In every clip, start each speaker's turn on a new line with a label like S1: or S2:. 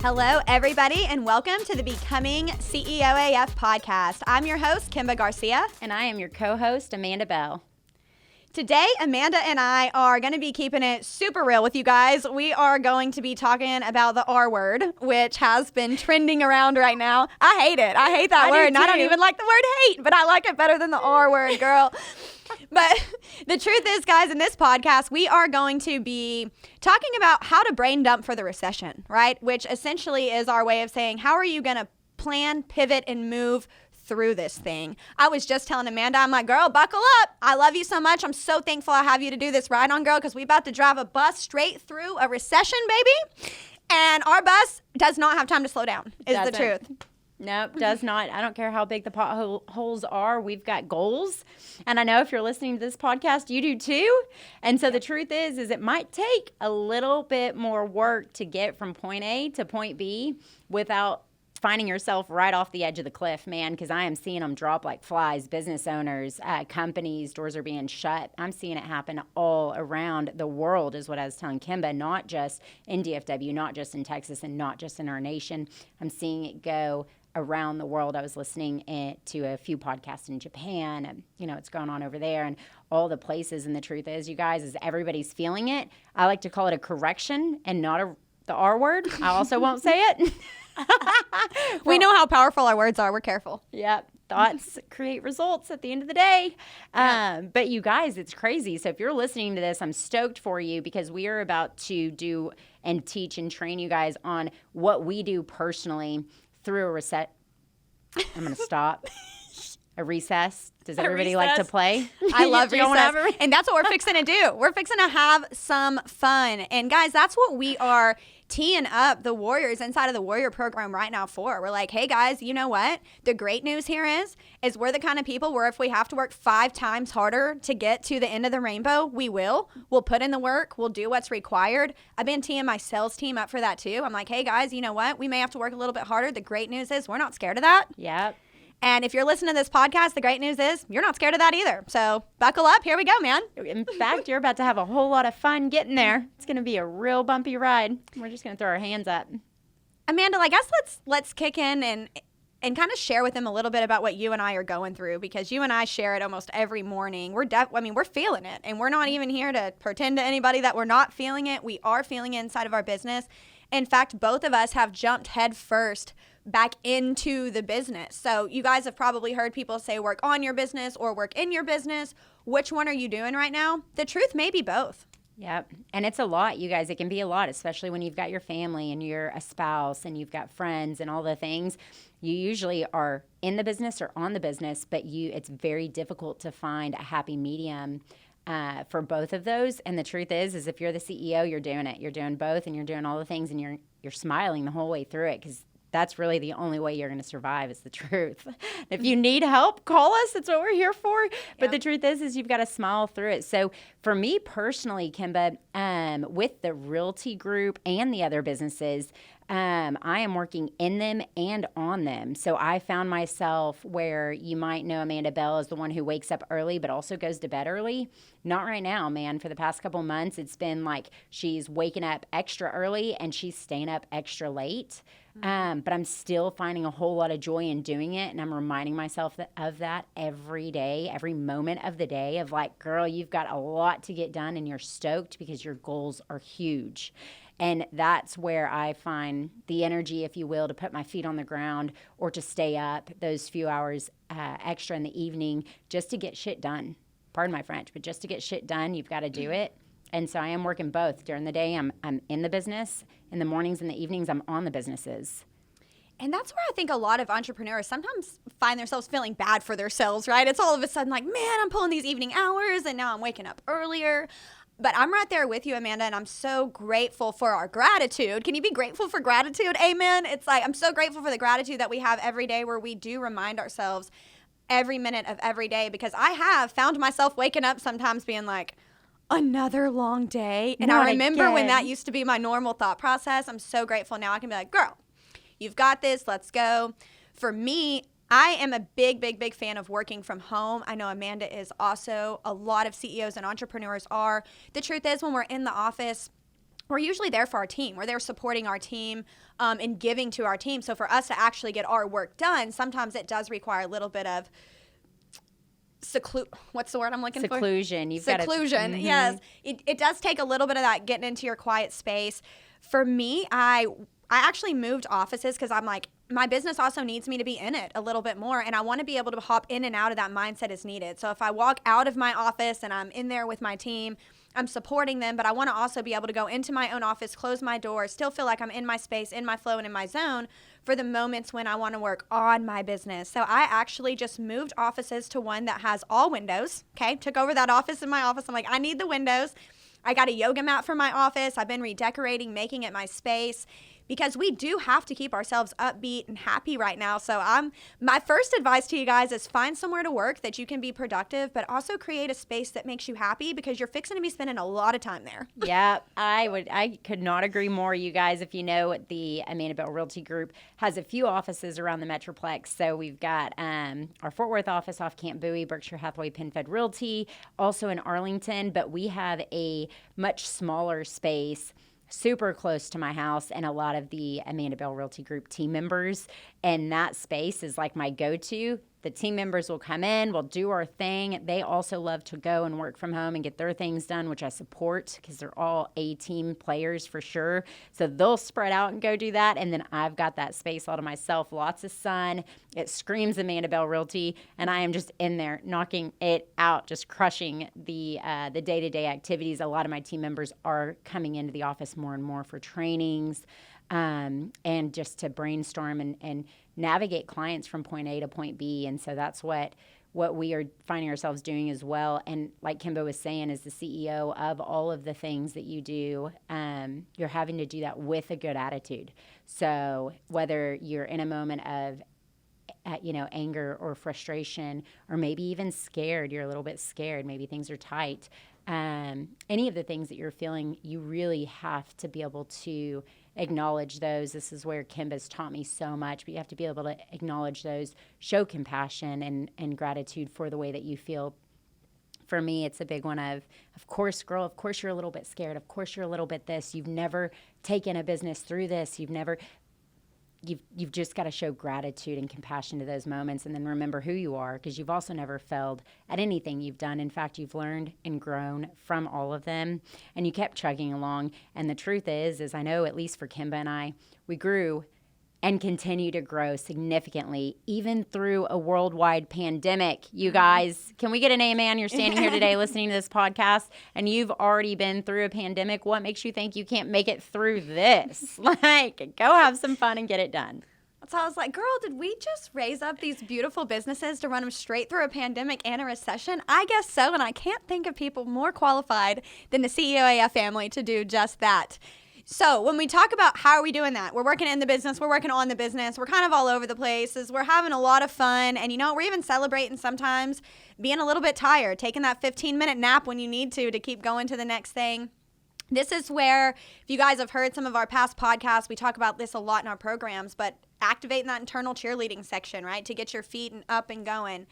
S1: Hello, everybody, and welcome to the Becoming CEOAF podcast. I'm your host, Kimba Garcia.
S2: And I am your co-host, Amanda Bell.
S1: Today, Amanda and I are going to be keeping it super real with you guys. We are going to be talking about the R word, which has been trending around right now. I hate it. I hate that word, and I don't even like the word hate, but I like it better than the R word, girl. But the truth is, guys, in this podcast, we are going to be talking about how to brain dump for the recession, right? Which essentially is our way of saying, how are you going to plan, pivot, and move through this thing? I was just telling Amanda, I'm like, girl, buckle up. I love you so much. I'm so thankful I have you to do this ride on, girl, because we about to drive a bus straight through a recession, baby. And our bus does not have time to slow down, is the truth.
S2: Nope, does not. I don't care how big the potholes are. We've got goals. And I know if you're listening to this podcast, you do too. And so the truth is it might take a little bit more work to get from point A to point B without finding yourself right off the edge of the cliff, man, because I am seeing them drop like flies. Business owners, companies, doors are being shut. I'm seeing it happen all around the world is what I was telling Kimba, not just in DFW, not just in Texas, and not just in our nation. I'm seeing it go around the world. I was listening to a few podcasts in Japan, and what's going on over there and all the places. And the truth is, you guys, is everybody's feeling it. I like to call it a correction and not the R word. I also won't say it.
S1: We know how powerful our words are. We're careful.
S2: Yep. Thoughts create results at the end of the day. But you guys, it's crazy. So if you're listening to this, I'm stoked for you because we are about to do and teach and train you guys on what we do personally through a reset. I'm going to stop. A recess. Does everybody like to play?
S1: I love recess. And that's what we're fixing to do. We're fixing to have some fun. And guys, that's what we are teeing up the Warriors inside of the Warrior program right now for. We're like, hey guys, you know what? The great news here is we're the kind of people where if we have to work 5 times harder to get to the end of the rainbow, we will. We'll put in the work. We'll do what's required. I've been teeing my sales team up for that too. I'm like, hey guys, you know what? We may have to work a little bit harder. The great news is we're not scared of that.
S2: Yep.
S1: And if you're listening to this podcast, the great news is you're not scared of that either. So buckle up. Here we go, man.
S2: In fact, you're about to have a whole lot of fun getting there. It's going to be a real bumpy ride. We're just going to throw our hands up.
S1: Amanda, I guess let's kick in and kind of share with them a little bit about what you and I are going through, because you and I share it almost every morning. We're feeling it, and we're not even here to pretend to anybody that we're not feeling it. We are feeling it inside of our business. In fact, both of us have jumped head first back into the business. So you guys have probably heard people say work on your business or work in your business. Which one are you doing right now? The truth may be both.
S2: Yep. And it's a lot, you guys. It can be a lot, especially when you've got your family and you're a spouse and you've got friends and all the things. You usually are in the business or on the business, but it's very difficult to find a happy medium for both of those. And the truth is if you're the CEO, you're doing it. You're doing both, and you're doing all the things, and you're smiling the whole way through it, because that's really the only way you're going to survive, is the truth. If you need help, call us. That's what we're here for. But the truth is you've got to smile through it. So for me personally, Kimba, with the Realty Group and the other businesses, I am working in them and on them. So I found myself where you might know Amanda Bell is the one who wakes up early but also goes to bed early. Not right now, man. For the past couple months, it's been like she's waking up extra early and she's staying up extra late. But I'm still finding a whole lot of joy in doing it, and I'm reminding myself of that every day, every moment of the day, of like, girl, you've got a lot to get done, and you're stoked because your goals are huge. And that's where I find the energy, if you will, to put my feet on the ground or to stay up those few hours extra in the evening just to get shit done. Pardon my French, but just to get shit done, you've got to do it. And so I am working both. During the day, I'm in the business. In the mornings and the evenings, I'm on the businesses.
S1: And that's where I think a lot of entrepreneurs sometimes find themselves feeling bad for themselves, right? It's all of a sudden like, man, I'm pulling these evening hours and now I'm waking up earlier. But I'm right there with you, Amanda, and I'm so grateful for our gratitude. Can you be grateful for gratitude? Amen. It's like, I'm so grateful for the gratitude that we have every day, where we do remind ourselves every minute of every day, because I have found myself waking up sometimes being like, another long day. And I remember when that used to be my normal thought process. I'm so grateful now I can be like, girl, you've got this. Let's go. For me, I am a big, big, big fan of working from home. I know Amanda is also. A lot of CEOs and entrepreneurs are. The truth is, when we're in the office, we're usually there for our team. We're there supporting our team and giving to our team. So for us to actually get our work done, sometimes it does require a little bit of what's the word I'm looking for?
S2: Seclusion.
S1: Seclusion, yes. It does take a little bit of that, getting into your quiet space. For me, I actually moved offices because I'm like, my business also needs me to be in it a little bit more, and I want to be able to hop in and out of that mindset as needed. So if I walk out of my office and I'm in there with my team, I'm supporting them, but I want to also be able to go into my own office, close my door, still feel like I'm in my space, in my flow, and in my zone for the moments when I want to work on my business. So I actually just moved offices to one that has all windows, okay? Took over that office in my office. I'm like, I need the windows. I got a yoga mat for my office. I've been redecorating, making it my space, because we do have to keep ourselves upbeat and happy right now. So my first advice to you guys is find somewhere to work that you can be productive, but also create a space that makes you happy, because you're fixing to be spending a lot of time there.
S2: Yeah, I could not agree more, you guys. If you know, the Amanda Bell Realty Group has a few offices around the Metroplex. So we've got our Fort Worth office off Camp Bowie, Berkshire Hathaway PenFed Realty, also in Arlington, but we have a much smaller space super close to my house and a lot of the Amanda Bell Realty Group team members. And that space is like my go-to. The team members will come in, we'll do our thing. They also love to go and work from home and get their things done, which I support because they're all A-team players for sure. So they'll spread out and go do that. And then I've got that space all to myself, lots of sun. It screams Amanda Bell Realty, and I am just in there knocking it out, just crushing the day-to-day activities. A lot of my team members are coming into the office more and more for trainings, and just to brainstorm and navigate clients from point A to point B. And so that's what we are finding ourselves doing as well. And like Kimbo was saying, as the CEO of all of the things that you do, you're having to do that with a good attitude. So whether you're in a moment of anger or frustration, or maybe even scared, you're a little bit scared, maybe things are tight, any of the things that you're feeling, you really have to be able to acknowledge those. This is where Kimba's taught me so much, but you have to be able to acknowledge those, show compassion and gratitude for the way that you feel. For me, it's a big one of course, girl, of course you're a little bit scared. Of course you're a little bit this. You've never taken a business through this. You've just got to show gratitude and compassion to those moments, and then remember who you are, because you've also never failed at anything you've done. In fact, you've learned and grown from all of them, and you kept chugging along. And the truth is I know, at least for Kimba and I, we grew and continue to grow significantly, even through a worldwide pandemic. You guys, can we get an amen? You're standing here today listening to this podcast, and you've already been through a pandemic. What makes you think you can't make it through this? Like, go have some fun and get it done.
S1: So I was like, girl, did we just raise up these beautiful businesses to run them straight through a pandemic and a recession? I guess so, and I can't think of people more qualified than the CEOAF family to do just that. So when we talk about how are we doing that, we're working in the business, we're working on the business, we're kind of all over the places, we're having a lot of fun, and we're even celebrating sometimes being a little bit tired, taking that 15-minute nap when you need to keep going to the next thing. This is where, if you guys have heard some of our past podcasts, we talk about this a lot in our programs, but activating that internal cheerleading section, right, to get your feet up and going.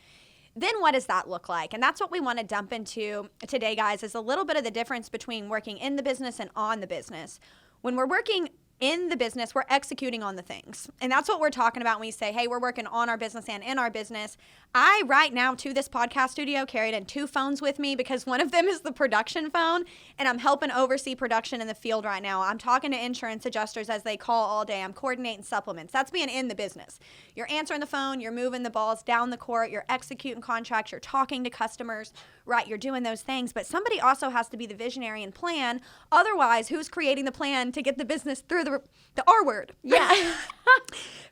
S1: Then what does that look like? And that's what we want to dump into today, guys, is a little bit of the difference between working in the business and on the business. When we're working in the business, we're executing on the things. And that's what we're talking about when we say, hey, we're working on our business and in our business. I, right now, to this podcast studio, carried in 2 phones with me, because one of them is the production phone, and I'm helping oversee production in the field right now. I'm talking to insurance adjusters as they call all day. I'm coordinating supplements. That's being in the business. You're answering the phone, you're moving the balls down the court, you're executing contracts, you're talking to customers, right? You're doing those things. But somebody also has to be the visionary and plan. Otherwise, who's creating the plan to get the business through the R word?
S2: Yeah.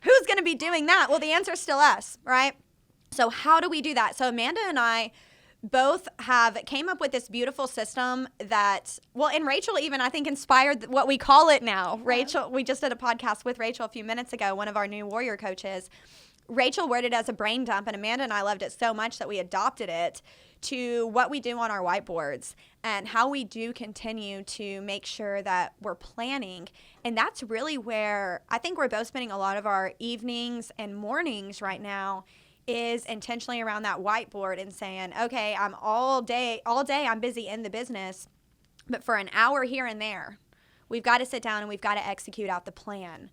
S1: Who's going to be doing that? Well, the answer is still us, right? So how do we do that? So Amanda and I both came up with this beautiful system that, and Rachel even, I think, inspired what we call it now. Yeah. Rachel, we just did a podcast with Rachel a few minutes ago, one of our new warrior coaches. Rachel worded it as a brain dump, and Amanda and I loved it so much that we adopted it to what we do on our whiteboards and how we do continue to make sure that we're planning. And that's really where I think we're both spending a lot of our evenings and mornings right now, is intentionally around that whiteboard and saying, okay, I'm all day I'm busy in the business, but for an hour here and there, we've got to sit down and we've got to execute out the plan.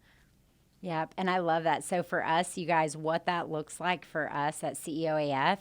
S2: Yep, and I love that. So for us, you guys, what that looks like for us at CEOAF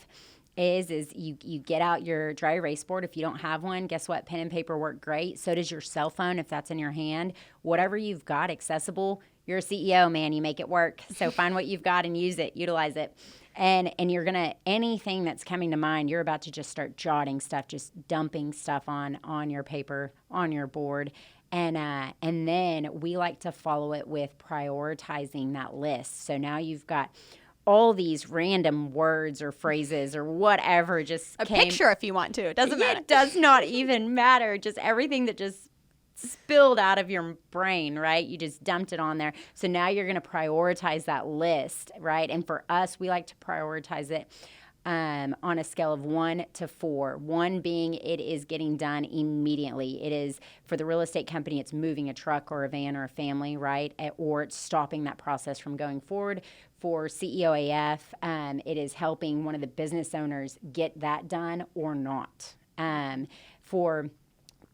S2: is you get out your dry erase board. If you don't have one, guess what? Pen and paper work great. So does your cell phone if that's in your hand. Whatever you've got accessible, you're a CEO, man. You make it work. So find what you've got and use it, utilize it. And you're going to, anything that's coming to mind, you're about to just start jotting stuff, just dumping stuff on your paper, on your board. And then we like to follow it with prioritizing that list. So now you've got all these random words or phrases or whatever just
S1: a picture if you want to. It doesn't matter.
S2: It does not even matter. Just everything that just spilled out of your brain, right? You just dumped it on there. So now you're going to prioritize that list, right? And for us, we like to prioritize it on a scale of 1 to 4. 1 being it is getting done immediately. It is, for the real estate company, it's moving a truck or a van or a family, right? Or it's stopping that process from going forward. For CEOAF, it is helping one of the business owners get that done or not. For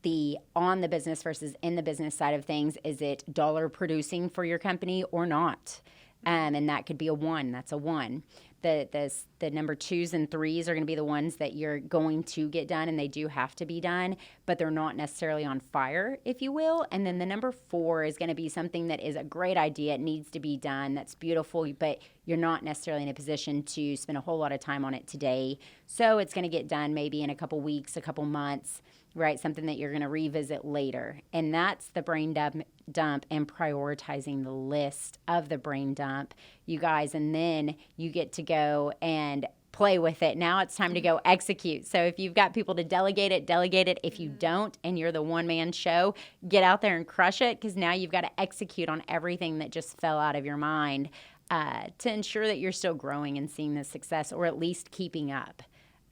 S2: the on the business versus in the business side of things, is it dollar producing for your company or not? And that could be a 1. That's a 1. The number 2s and 3s are going to be the ones that you're going to get done, and they do have to be done, but they're not necessarily on fire, if you will. And then the number 4 is going to be something that is a great idea. It needs to be done. That's beautiful, but you're not necessarily in a position to spend a whole lot of time on it today. So it's going to get done maybe in a couple weeks, a couple months, right? Something that you're going to revisit later. And that's the brain dump and prioritizing the list of the brain dump, you guys. And then you get to go and play with it. Now it's time to go execute. So if you've got people to delegate it, delegate it. If you don't and you're the one-man show, get out there and crush it, because now you've got to execute on everything that just fell out of your mind to ensure that you're still growing and seeing the success, or at least keeping up.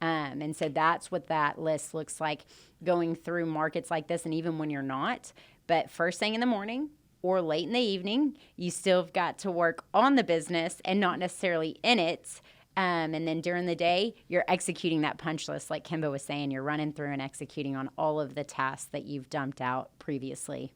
S2: And so that's what that list looks like going through markets like this, and even when you're not. But first thing in the morning or late in the evening, you still have got to work on the business and not necessarily in it. And then during the day, you're executing that punch list like Kimba was saying. You're running through and executing on all of the tasks that you've dumped out previously.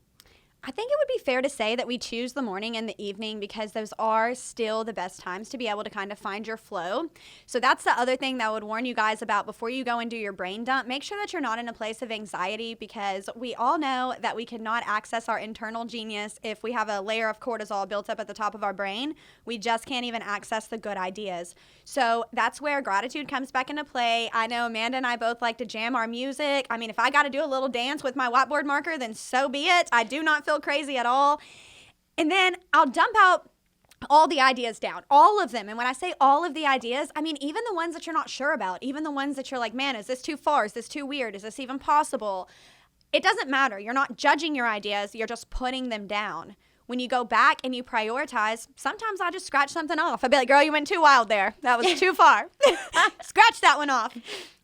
S1: I think it would be fair to say that we choose the morning and the evening because those are still the best times to be able to kind of find your flow. So that's the other thing that I would warn you guys about before you go and do your brain dump. Make sure that you're not in a place of anxiety, because we all know that we cannot access our internal genius if we have a layer of cortisol built up at the top of our brain. We just can't even access the good ideas. So that's where gratitude comes back into play. I know Amanda and I both like to jam our music. I mean, if I got to do a little dance with my whiteboard marker, then so be it. I do not feel crazy at all. And then I'll dump out all the ideas down, all of them. And when I say all of the ideas, I mean even the ones that you're not sure about, even the ones that you're like, man, is this too far? Is this too weird? Is this even possible? It doesn't matter. You're not judging your ideas. You're just putting them down. When you go back and you prioritize, sometimes I'll just scratch something off. I'll be like, girl, you went too wild there. That was too far. Scratch that one off.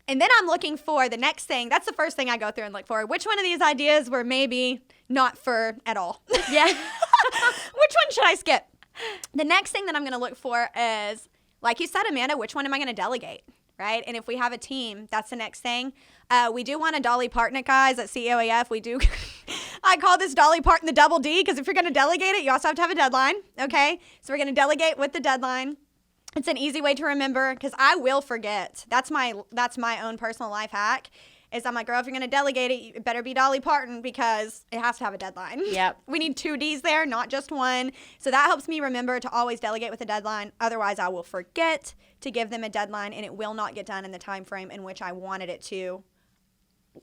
S1: And then I'm looking for the next thing. That's the first thing I go through and look for. Which one of these ideas were maybe not for at all?
S2: Yeah.
S1: Which one should I skip? The next thing that I'm going to look for is, like you said, Amanda, which one am I going to delegate, right? And if we have a team, that's the next thing. We do want to Dolly Parton it, guys, at CEOAF. We do. I call this Dolly Parton the double D, because if you're going to delegate it, you also have to have a deadline, okay? So we're going to delegate with the deadline. It's an easy way to remember, because I will forget. That's my own personal life hack. Is I'm like, girl, if you're going to delegate it, it better be Dolly Parton, because it has to have a deadline.
S2: Yep.
S1: We need 2 Ds there, not just one. So that helps me remember to always delegate with a deadline. Otherwise, I will forget to give them a deadline, and it will not get done in the time frame in which I wanted it to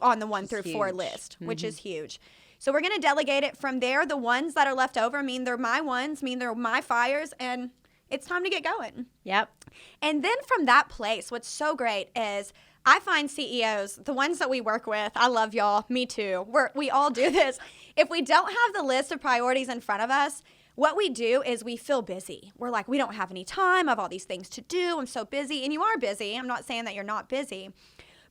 S1: on the 1 through 4 list, which is huge. So we're going to delegate it. From there, the ones that are left over mean they're my ones, mean they're my fires, and it's time to get going.
S2: Yep.
S1: And then from that place, what's so great is I find CEOs, the ones that we work with, I love y'all, me too. We all do this. If we don't have the list of priorities in front of us, what we do is we feel busy. We're like, we don't have any time. I have all these things to do. I'm so busy. And you are busy. I'm not saying that you're not busy.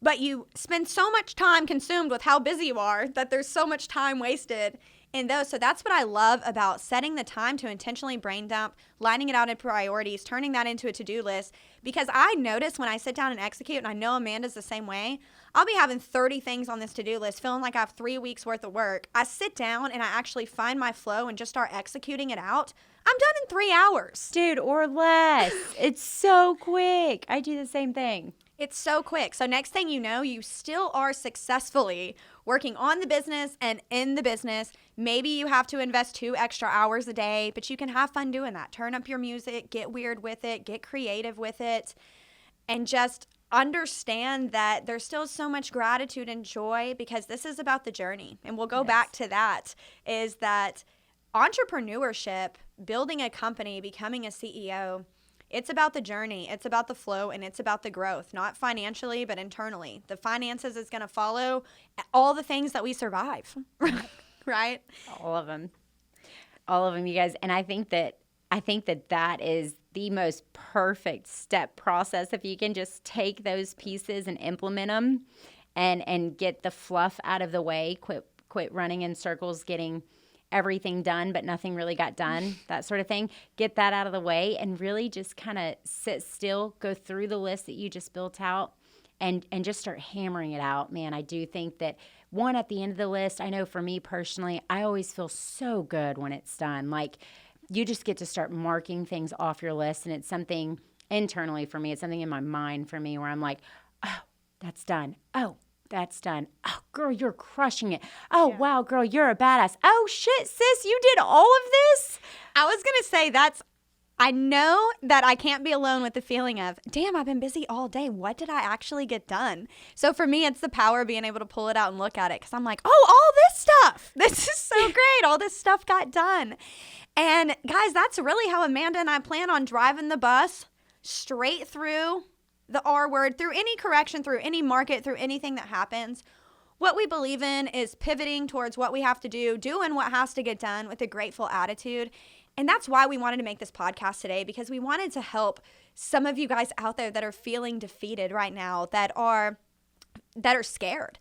S1: But you spend so much time consumed with how busy you are that there's so much time wasted in those. So that's what I love about setting the time to intentionally brain dump, lining it out in priorities, turning that into a to-do list. Because I notice when I sit down and execute, and I know Amanda's the same way, I'll be having 30 things on this to-do list, feeling like I have 3 weeks worth of work. I sit down and I actually find my flow and just start executing it out. I'm done in 3 hours.
S2: Dude, or less. It's so quick. I do the same thing.
S1: It's so quick. So next thing you know, you still are successfully working on the business and in the business. Maybe you have to invest 2 extra hours a day, but you can have fun doing that. Turn up your music, get weird with it, get creative with it, and just understand that there's still so much gratitude and joy because this is about the journey. And we'll go back to that, is that entrepreneurship, building a company, becoming a CEO, it's about the journey, it's about the flow, and it's about the growth, not financially, but internally. The finances is going to follow all the things that we survive, right?
S2: All of them, you guys. And I think that that is the most perfect step process. If you can just take those pieces and implement them and get the fluff out of the way, quit running in circles, getting everything done, but nothing really got done, that sort of thing. Get that out of the way and really just kind of sit still, go through the list that you just built out and just start hammering it out. Man, I do think that one at the end of the list, I know for me personally, I always feel so good when it's done. Like you just get to start marking things off your list, and it's something internally for me. It's something in my mind for me where I'm like, oh, that's done. Oh, that's done. Oh, girl, you're crushing it. Oh, yeah. Wow, girl, you're a badass. Oh, shit, sis, you did all of this?
S1: I was going to say I know that I can't be alone with the feeling of, damn, I've been busy all day. What did I actually get done? So for me, it's the power of being able to pull it out and look at it because I'm like, oh, all this stuff. This is so great. All this stuff got done. And guys, that's really how Amanda and I plan on driving the bus straight through the R word, through any correction, through any market, through anything that happens. What we believe in is pivoting towards what we have to do, doing what has to get done with a grateful attitude. And that's why we wanted to make this podcast today, because we wanted to help some of you guys out there that are feeling defeated right now, that are scared.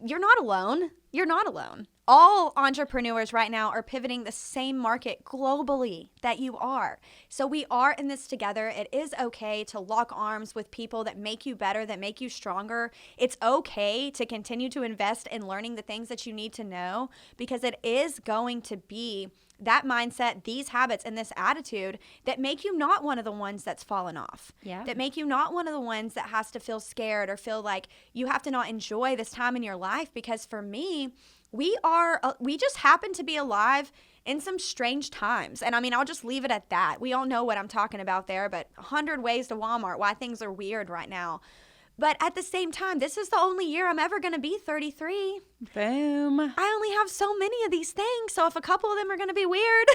S1: You're not alone. You're not alone. All entrepreneurs right now are pivoting the same market globally that you are. So we are in this together. It is okay to lock arms with people that make you better, that make you stronger. It's okay to continue to invest in learning the things that you need to know, because it is going to be that mindset, these habits, and this attitude that make you not one of the ones that's fallen off. Yeah. That make you not one of the ones that has to feel scared or feel like you have to not enjoy this time in your life. Because for me, we just happen to be alive in some strange times. And I mean, I'll just leave it at that. We all know what I'm talking about there, but 100 ways to Walmart, why things are weird right now. But at the same time, this is the only year I'm ever going to be 33.
S2: Boom.
S1: I only have so many of these things. So if a couple of them are going to be weird,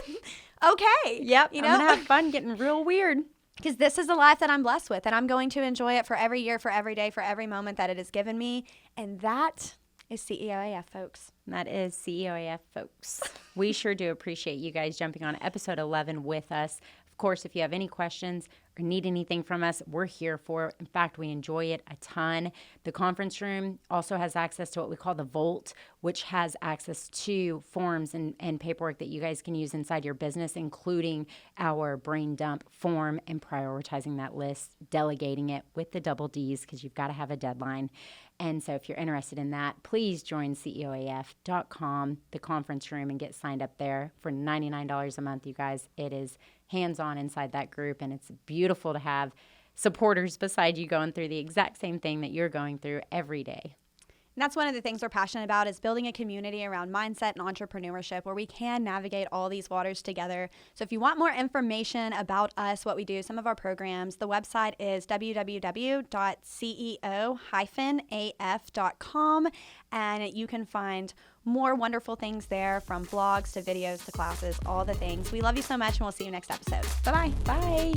S1: okay.
S2: Yep. I'm going to have fun getting real weird.
S1: Because this is the life that I'm blessed with. And I'm going to enjoy it for every year, for every day, for every moment that it has given me. And that is CEOAF, folks.
S2: That is CEOAF, folks. We sure do appreciate you guys jumping on episode 11 with us. Of course, if you have any questions or need anything from us, we're here for it. In fact, we enjoy it a ton. The conference room also has access to what we call the Vault, which has access to forms and paperwork that you guys can use inside your business, including our brain dump form and prioritizing that list, delegating it with the double Ds, because you've got to have a deadline. And so if you're interested in that, please join ceoaf.com, the conference room, and get signed up there for $99 a month, you guys. It is hands-on inside that group, and it's beautiful to have supporters beside you going through the exact same thing that you're going through every day.
S1: And that's one of the things we're passionate about, is building a community around mindset and entrepreneurship where we can navigate all these waters together. So if you want more information about us, what we do, some of our programs, the website is www.ceo-af.com, and you can find more wonderful things there, from blogs to videos to classes, all the things. We love you so much, and we'll see you next episode. Bye-bye.
S2: Bye.